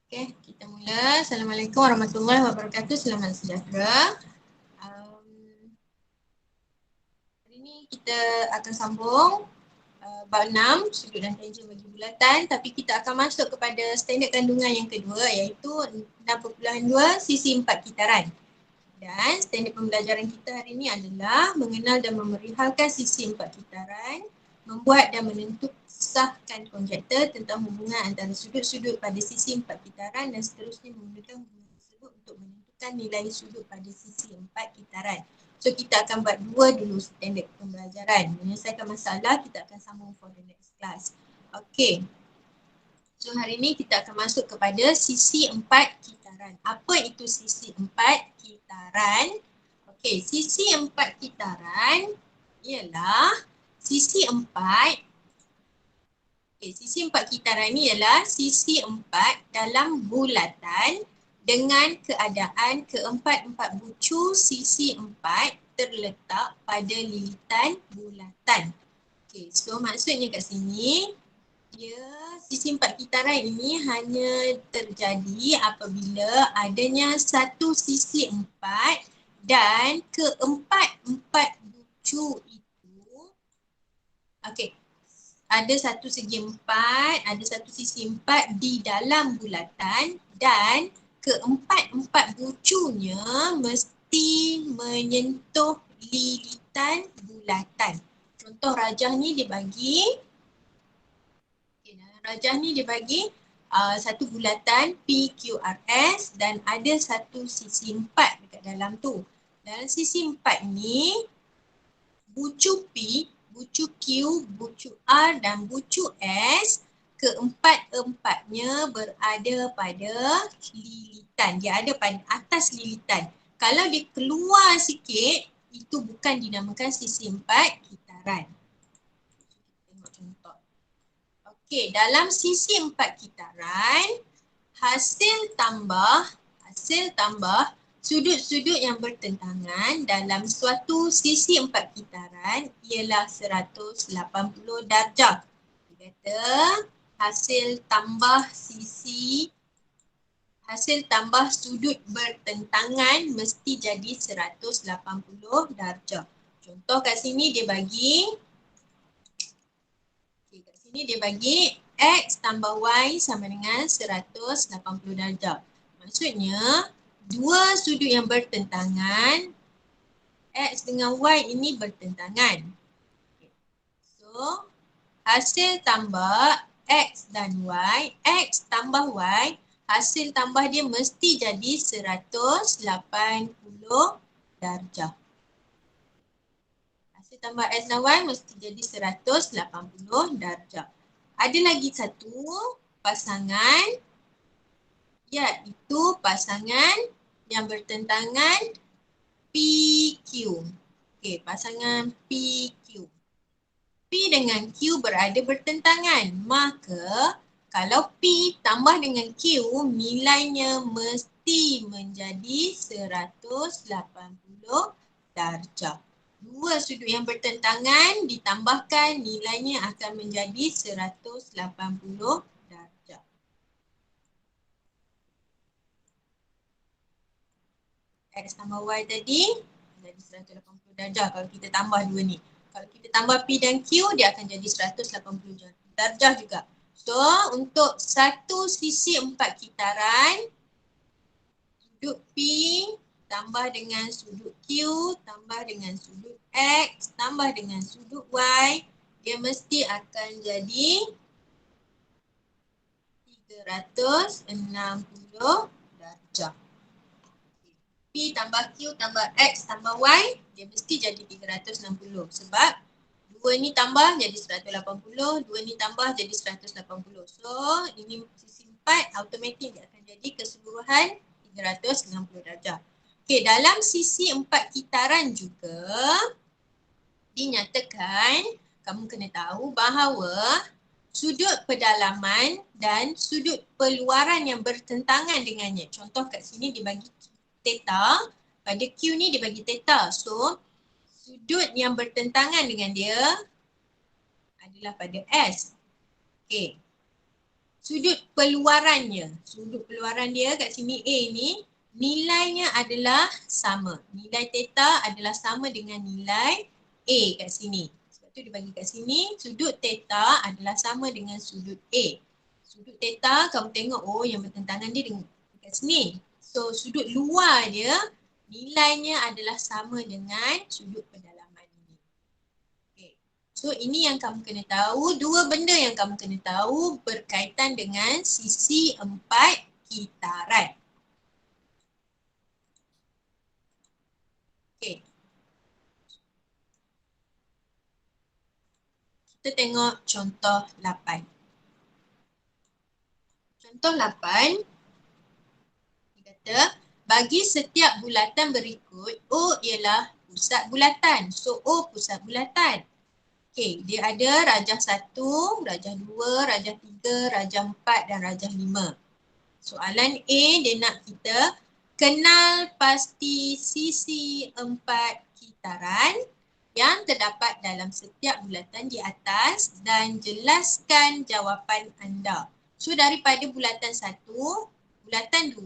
Okey, kita mula. Assalamualaikum warahmatullahi wabarakatuh. Selamat sejahtera. Hari ini kita akan sambung bab 6, sudut dan tangent bagi bulatan, tapi kita akan masuk kepada standard kandungan yang kedua, iaitu 6.2 sisi 4 kitaran. Dan standard pembelajaran kita hari ini adalah mengenal dan memerihalkan sisi 4 kitaran, membuat dan menentukan konjektor tentang hubungan antara sudut-sudut pada sisi 4 kitaran dan seterusnya menggunakan hubungan tersebut untuk menentukan nilai sudut pada sisi 4 kitaran. So kita akan buat dua dulu standard pembelajaran. Menyelesaikan masalah, kita akan sambung for the next class. Okay. So hari ini kita akan masuk kepada sisi 4 kitaran. Apa itu sisi 4 kitaran? Okey, sisi 4 kitaran ialah sisi 4. Sisi 4 kitaran ni ialah sisi 4 dalam bulatan dengan keadaan keempat-empat bucu sisi 4 terletak pada lilitan bulatan. Okey, so maksudnya kat sini sisi 4 kitaran ini hanya terjadi apabila adanya satu sisi 4 dan keempat-empat bucu itu ada satu segi 4, ada satu sisi 4 di dalam bulatan dan keempat-empat bucunya mesti menyentuh lilitan bulatan. Contoh rajah ni dibagi satu bulatan PQRS dan ada satu sisi 4 dekat dalam tu. Dalam sisi 4 ni, bucu P, bucu Q, bucu R dan bucu S, keempat-empatnya berada pada lilitan. Dia ada pada atas lilitan. Kalau dia keluar sikit, itu bukan dinamakan sisi 4 kitaran. Tengok contoh. Okey, dalam sisi 4 kitaran, hasil tambah sudut-sudut yang bertentangan dalam suatu sisi 4 kitaran ialah 180 darjah. Dia kata hasil tambah sudut bertentangan mesti jadi 180 darjah. Contoh kat sini dia bagi X tambah Y sama dengan 180 darjah. Maksudnya, dua sudut yang bertentangan, X dengan Y ini bertentangan. So, hasil tambah X dan Y, X tambah Y, hasil tambah dia mesti jadi 180 darjah. Tambah X dan Y mesti jadi 180 darjah. Ada lagi satu pasangan, iaitu pasangan yang bertentangan PQ. Okey, pasangan PQ. P dengan Q berada bertentangan. Maka kalau P tambah dengan Q, nilainya mesti menjadi 180 darjah. Dua sudut yang bertentangan ditambahkan nilainya akan menjadi 180 darjah. X tambah Y tadi jadi 180 darjah kalau kita tambah dua ni. Kalau kita tambah P dan Q, dia akan jadi 180 darjah juga. So, untuk satu sisi 4 kitaran, sudut P tambah dengan sudut Q, tambah dengan sudut X, tambah dengan sudut Y, dia mesti akan jadi 360 darjah. P tambah Q tambah X tambah Y, dia mesti jadi 360 sebab dua ni tambah jadi 180, dua ni tambah jadi 180. So, ini sisi 4 automatik dia akan jadi keseluruhan 360 darjah. Okey, dalam sisi 4 kitaran juga dinyatakan, kamu kena tahu bahawa sudut pedalaman dan sudut peluaran yang bertentangan dengannya. Contoh kat sini dibagi theta, pada Q ni dibagi theta. So, sudut yang bertentangan dengan dia adalah pada S. Okey. sudut peluarannya. Sudut peluaran dia kat sini A ni, nilainya adalah sama. Nilai theta adalah sama dengan nilai A kat sini. Sebab tu dia bagi kat sini, sudut theta adalah sama dengan sudut A. Sudut theta kamu tengok, oh yang bertentangan dia dengan kat sini. So sudut luar dia, nilainya adalah sama dengan sudut pendalaman ini. Okay. So ini yang kamu kena tahu, dua benda yang kamu kena tahu berkaitan dengan sisi 4 kitaran. Okay. Kita tengok contoh 8. Contoh 8, dia kata, bagi setiap bulatan berikut, O ialah pusat bulatan. So O pusat bulatan. Okay, dia ada rajah 1, rajah 2, rajah 3, rajah 4 dan rajah 5. Soalan A dia nak kita kenal pasti sisi 4 kitaran yang terdapat dalam setiap bulatan di atas dan jelaskan jawapan anda. So daripada bulatan 1, bulatan 2,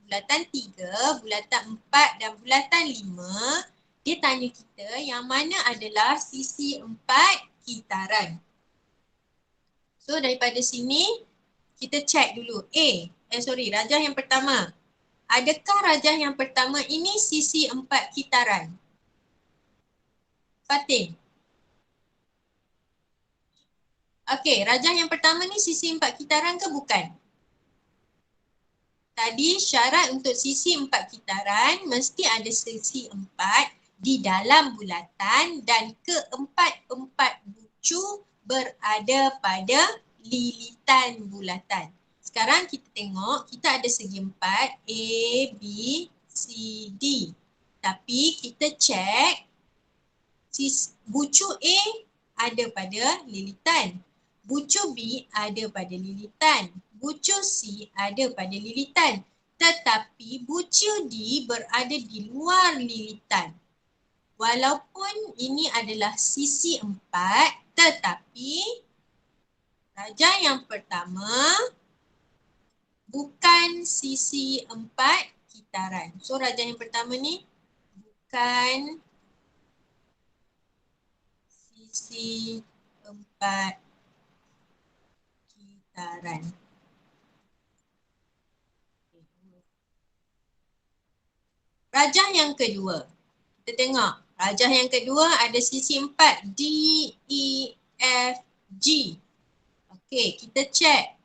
bulatan 3, bulatan 4 dan bulatan 5, dia tanya kita yang mana adalah sisi 4 kitaran. So daripada sini kita check dulu. Rajah yang pertama. Adakah rajah yang pertama ini sisi 4 kitaran? Fatin. Okey, rajah yang pertama ni sisi 4 kitaran ke bukan? Tadi syarat untuk sisi 4 kitaran mesti ada sisi 4 di dalam bulatan dan keempat-empat bucu berada pada lilitan bulatan. Sekarang kita tengok, kita ada segi 4, A, B, C, D. Tapi kita check, bucu A ada pada lilitan. Bucu B ada pada lilitan. Bucu C ada pada lilitan. Tetapi bucu D berada di luar lilitan. Walaupun ini adalah sisi 4, tetapi rajah yang pertama bukan sisi 4 kitaran. So rajah yang pertama ni bukan sisi 4 kitaran. Rajah yang kedua. Kita tengok. Rajah yang kedua ada sisi 4. D, E, F, G. Okey, kita check.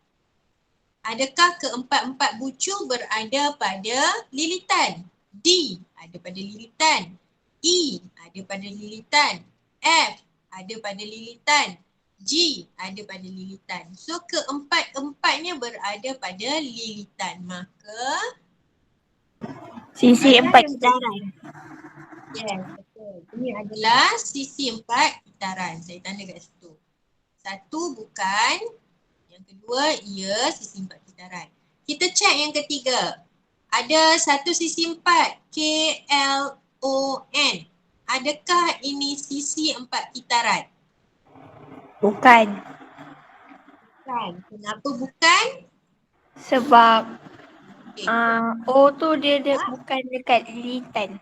Adakah keempat-empat bucu berada pada lilitan? D ada pada lilitan. E ada pada lilitan. F ada pada lilitan. G ada pada lilitan. So keempat-empatnya berada pada lilitan. Maka sisi 4 kitaran. Yes, betul. Ini adalah sisi 4 kitaran. Saya tanda kat situ. Satu bukan. Yang kedua, ia sisi 4 kitaran. Kita check yang ketiga. Ada satu sisi 4. KLON. Adakah ini sisi 4 kitaran? Bukan. Bukan. Kenapa bukan? Sebab Okay. O tu dia bukan dekat lilitan.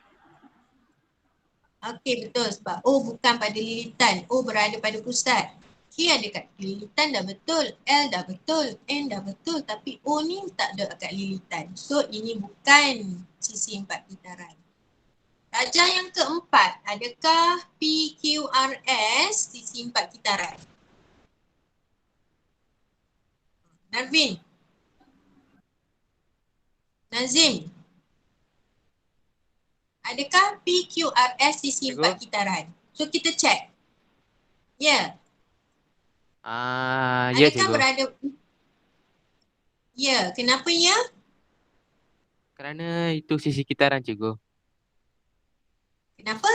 Okey, betul. Sebab O bukan pada lilitan. O berada pada pusat. K ada kat lilitan dah betul. L dah betul. N dah betul. Tapi O ni tak ada kat lilitan. So ini bukan sisi 4 kitaran. Rajah yang keempat. Adakah PQRS sisi 4 kitaran? Narvin. Nazim. Adakah PQRS sisi 4 kitaran? So kita check. Ya. Ya Adakah cikgu. berada? Ya. Kenapa ya? Kerana itu sisi kitaran cikgu. Kenapa?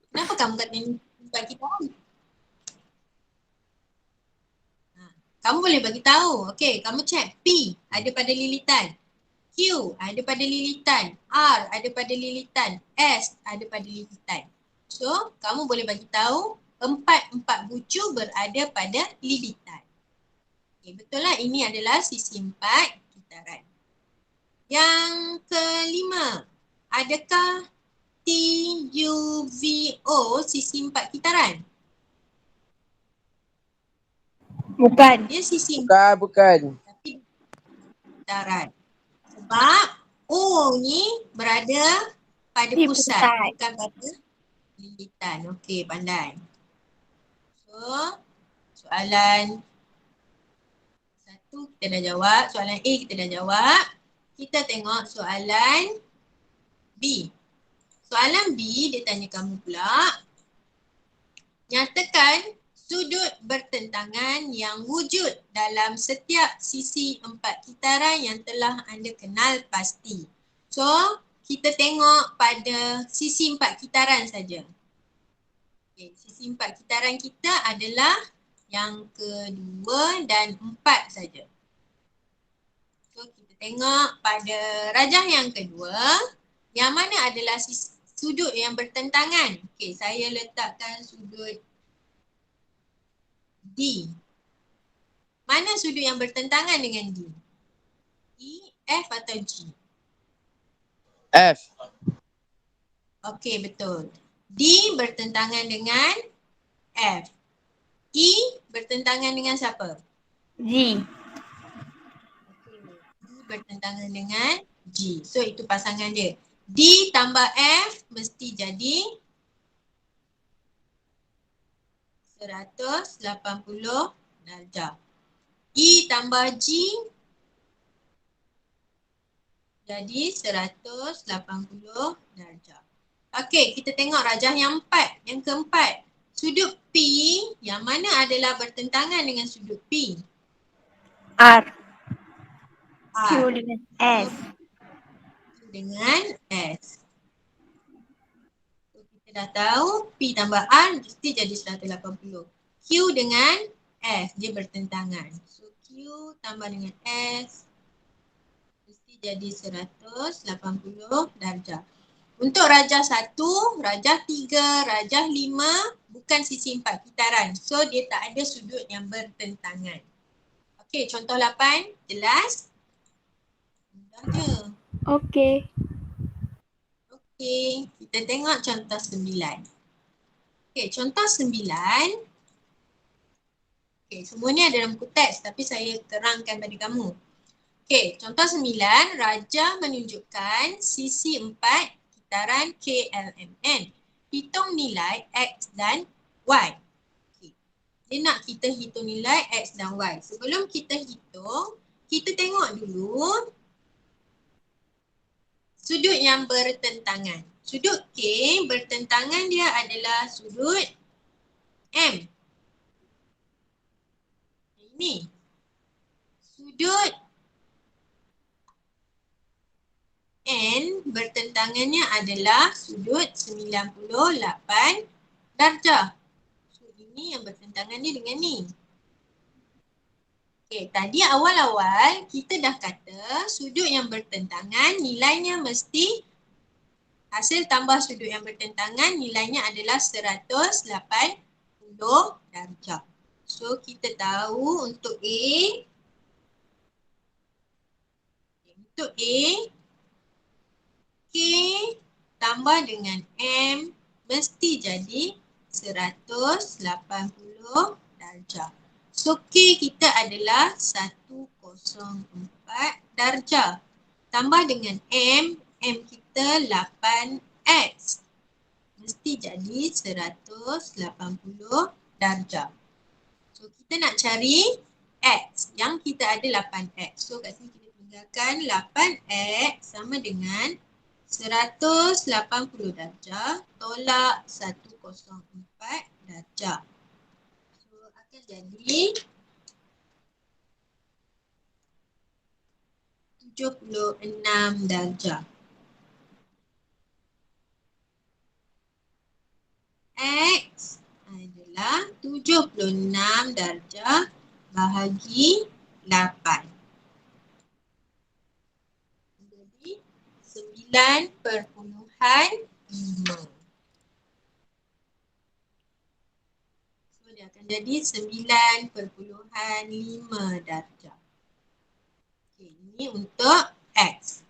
Kenapa kamu kata ni 4 kitaran? Kamu boleh bagi tahu. Okey, kamu check. P ada pada lilitan. Q ada pada lilitan. R ada pada lilitan. S ada pada lilitan. So, kamu boleh bagi tahu empat bucu berada pada lilitan. Betul lah, ini adalah sisi 4 kitaran. Yang kelima, adakah TUVO sisi 4 kitaran? Bukan. Dia sisi 4 Bukan. tapi kitaran. Sebab O ni berada pada Di pusat, pusat. bukan pada lilitan. Okey, pandai. So, soalan 1 kita dah jawab, soalan A kita dah jawab. Kita tengok soalan B. Soalan B dia tanya kamu pula. Nyatakan sudut bertentangan yang wujud dalam setiap sisi 4 kitaran yang telah anda kenal pasti. So, kita tengok pada sisi 4 kitaran saja. Okay, sisi 4 kitaran kita adalah yang kedua dan 4 saja. So, kita tengok pada rajah yang kedua, yang mana adalah sudut yang bertentangan. Okey, saya letakkan sudut D. Mana sudut yang bertentangan dengan D? E, F atau G? F. Okey, betul. D bertentangan dengan F. E bertentangan dengan siapa? G. Okey, D bertentangan dengan G. So, itu pasangan dia. D tambah F mesti jadi 180 darjah. E tambah G jadi 180 darjah. Okey, kita tengok rajah yang 4. Yang keempat, sudut P yang mana adalah bertentangan dengan sudut P? R. Q R. dengan S. Q dengan S. So, kita dah tahu P tambah R mesti jadi 180. Q dengan S dia bertentangan. So Q tambah dengan S mesti jadi 180 darjah. Untuk rajah 1, rajah 3, rajah 5 bukan sisi 4 kitaran. So dia tak ada sudut yang bertentangan. Okey, contoh 8 jelas? Mudah je. Okey. Okey, kita tengok contoh 9. Okey, contoh 9. Okey, semua ni ada dalam buku teks tapi saya terangkan pada kamu. Okey, contoh 9, rajah menunjukkan sisi 4 kitaran KLMN. Hitung nilai X dan Y. Okay. Dia nak kita hitung nilai X dan Y. Sebelum kita hitung, kita tengok dulu sudut yang bertentangan. Sudut K bertentangan dia adalah sudut M. Ini. Sudut N bertentangannya adalah sudut 98 darjah. So, ini yang bertentangan ni dengan ni. Okey, tadi awal-awal kita dah kata sudut yang bertentangan nilainya mesti hasil tambah sudut yang bertentangan nilainya adalah 180 darjah. So, kita tahu untuk A, K tambah dengan M mesti jadi 180 darjah. So K kita adalah 104 darjah. Tambah dengan M kita 8X. Mesti jadi 180 darjah. So kita nak cari X. Yang kita ada 8X. So kat sini kita tinggalkan 8X sama dengan 180 darjah tolak 104 darjah. So akan jadi 76 darjah. X adalah 76 darjah bahagi 8. Jadi 9.5. So dia akan jadi 9.5 darjah. Okay, ini untuk X.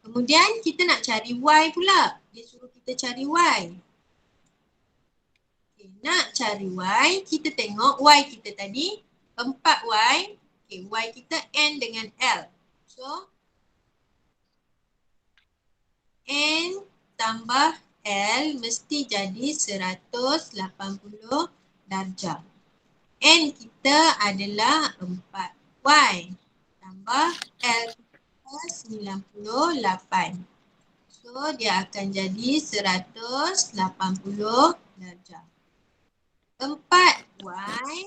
Kemudian kita nak cari Y pula. Dia suruh kita cari Y. Okay, nak cari Y, kita tengok Y kita tadi 4Y. Okay, Y kita N dengan L. So, N tambah L mesti jadi 180 darjah. N kita adalah 4Y tambah L kita 98. So dia akan jadi 180 darjah. 4Y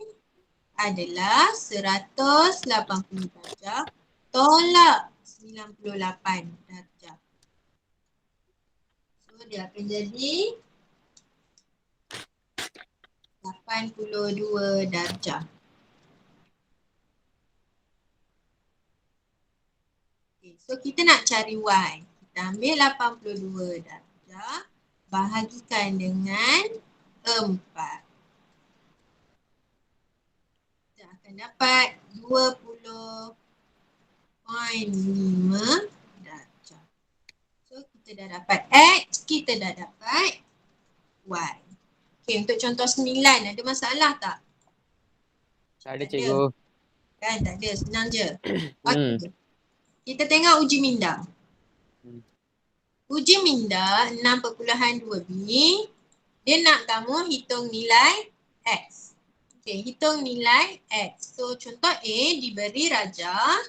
adalah 180 darjah tolak 98 darjah. So dia akan jadi 82 darjah. Okay, so kita nak cari Y. Kita ambil 82 darjah, bahagikan dengan 4. Kita akan dapat 20.5 darjah. So kita dah dapat X, kita dah dapat Y. Okay, untuk contoh 9, ada masalah tak? Tak ada cikgu. Kan, tak ada, senang je. Okay. Kita tengok uji minda. Uji minda 6.2b, dia nak kamu hitung nilai X. Okay, hitung nilai X. So, contoh A diberi rajah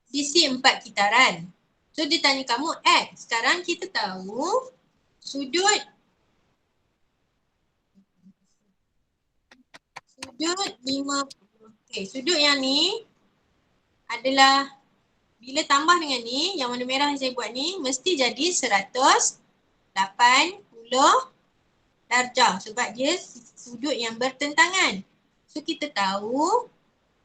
sisi 4 kitaran. So, dia tanya kamu X. Sekarang kita tahu sudut 50. Okay, sudut yang ni adalah bila tambah dengan ni, yang warna merah yang saya buat ni, mesti jadi 180 darjah sebab dia sudut yang bertentangan. So kita tahu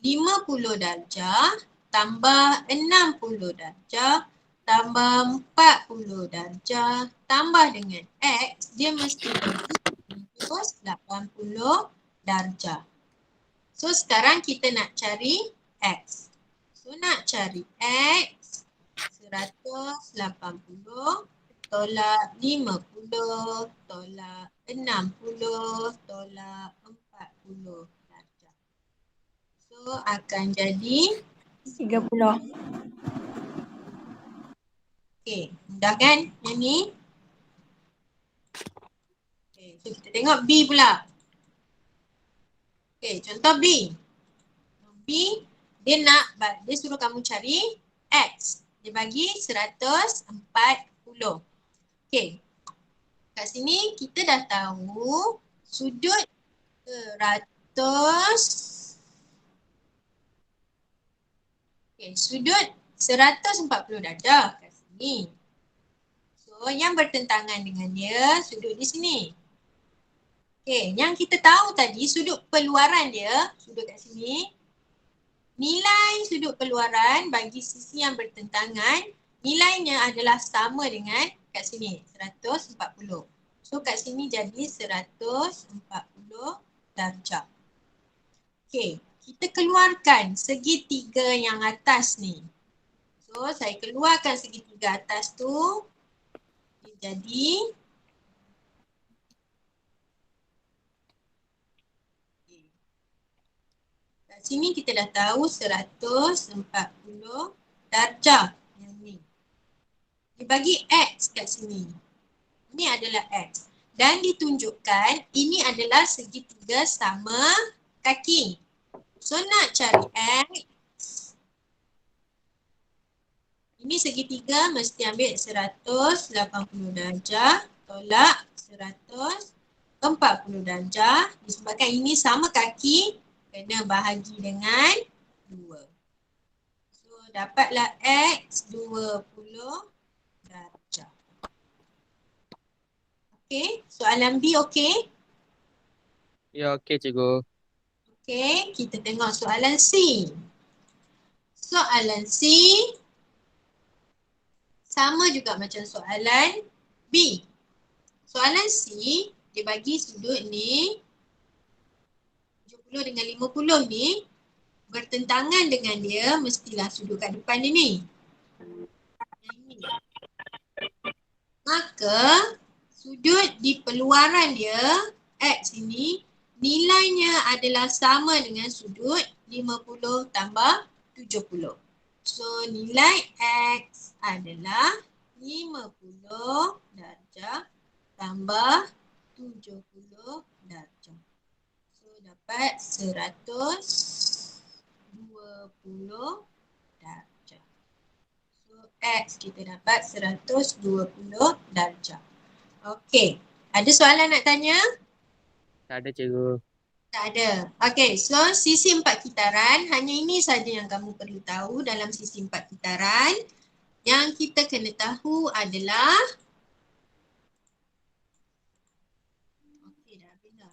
50 darjah tambah 60 darjah tambah 40 darjah tambah dengan X, dia mesti jadi 180 darjah. So sekarang kita nak cari X. So nak cari X 180 tolak 50 tolak 60 tolak 40 darjah. So akan jadi 30. Okay, mudah kan yang ni? Okay, so kita tengok B pula. Okay, contoh B. B, dia suruh kamu cari X. Dia bagi 140. Okay. Kat sini kita dah tahu sudut 100. Okay, sudut 140 darjah kat sini. So, yang bertentangan dengan dia sudut di sini. Okay, yang kita tahu tadi sudut peluaran dia, sudut kat sini. Nilai sudut peluaran bagi sisi yang bertentangan, nilainya adalah sama dengan kat sini, 140. So kat sini jadi 140 darjah. Okay, kita keluarkan segitiga yang atas ni. So saya keluarkan segitiga atas tu, dia jadi sini kita dah tahu 140 darjah yang ni. Dia bagi X kat sini. Ini adalah X. Dan ditunjukkan ini adalah segitiga sama kaki. So nak cari X. Ini segitiga mesti ambil 180 darjah tolak 140 darjah. Disebabkan ini sama kaki, kena bahagi dengan 2. So dapatlah X 20 darjah. Okey, soalan B okey? Ya, okey cikgu. Okey, kita tengok soalan C. Soalan C sama juga macam soalan B. Soalan C, dia bagi sudut ni 40 dengan 50 ni bertentangan dengan dia, mestilah sudut kat depan dia ni. Yang ni. Maka sudut di peluaran dia X ini nilainya adalah sama dengan sudut 50 tambah 70. So nilai X adalah 50 darjah tambah 70 darjah. So dapat 120 darjah. So X kita dapat 120 darjah. Okey. Ada soalan nak tanya? Tak ada cikgu. Tak ada. Okey, so sisi empat kitaran, hanya ini saja yang kamu perlu tahu dalam sisi empat kitaran. Yang kita kena tahu adalah okey, dah habis dah.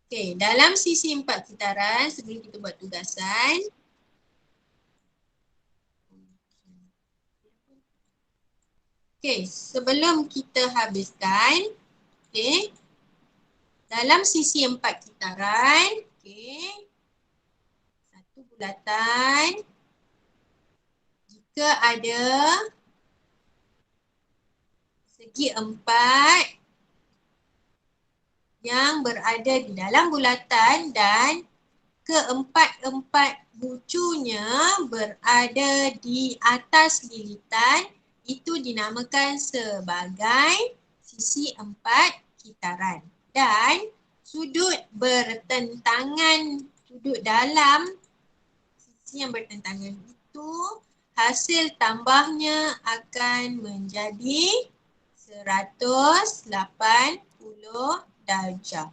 Okey, dalam sisi empat kitaran, sebelum kita buat tugasan. Okey, sebelum kita habiskan, okey, dalam sisi empat kitaran, okey, satu bulatan, jika ada segi empat yang berada di dalam bulatan dan keempat-empat bucunya berada di atas lilitan, itu dinamakan sebagai sisi empat kitaran. Dan sudut bertentangan, sudut dalam sisi yang bertentangan itu, hasil tambahnya akan menjadi 180 darjah.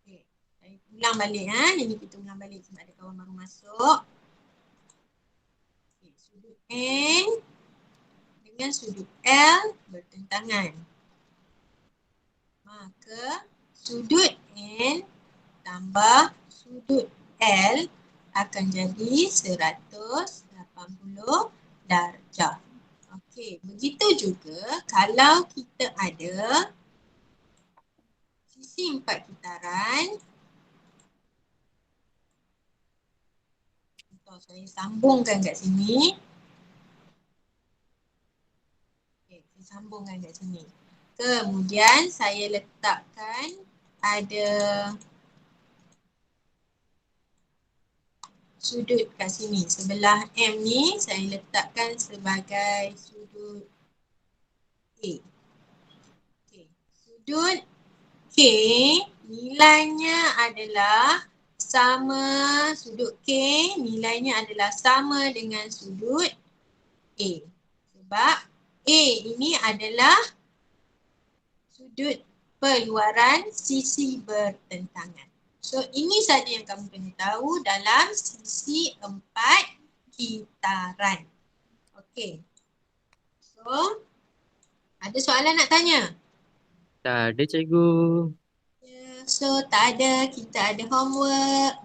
Okay. Saya ulang balik Ini kita ulang balik sebab ada kawan baru masuk. Okay. Sudut N dengan sudut L bertentangan. Maka sudut N tambah sudut L akan jadi 180 darjah. Okey, begitu juga kalau kita ada sisi empat kitaran. Contoh saya sambungkan kat sini. Okey, saya sambungkan kat sini. Kemudian saya letakkan ada sudut kat sini. Sebelah M ni saya letakkan sebagai sudut A. Okay. Sudut K nilainya adalah sama, sudut K nilainya adalah sama dengan sudut A. Sebab A ini adalah sudut peluaran sisi bertentangan. So ini saja yang kamu kena tahu dalam sisi empat kitaran. Okey. So ada soalan nak tanya? Tak ada cikgu. So tak ada, kita ada homework.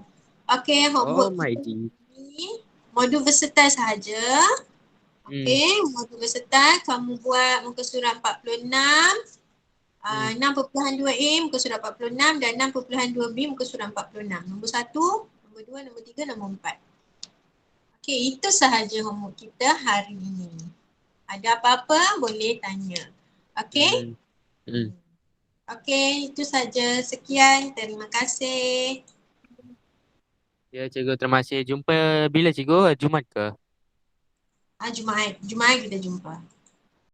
Okey, homework Oh my kita God. ni modul versatile sahaja. Okey, modul versatile kamu buat muka surat 46. 6.2A muka surat 46 dan 6.2B muka surat 46. Nombor 1, nombor 2, nombor 3, nombor 4. Okey, itu sahaja homework kita hari ini. Ada apa-apa boleh tanya. Okey? Okey, itu saja. Sekian. Terima kasih. Ya cikgu, terima kasih. Jumpa bila cikgu? Jumaat ke? Jumaat. Jumaat kita jumpa.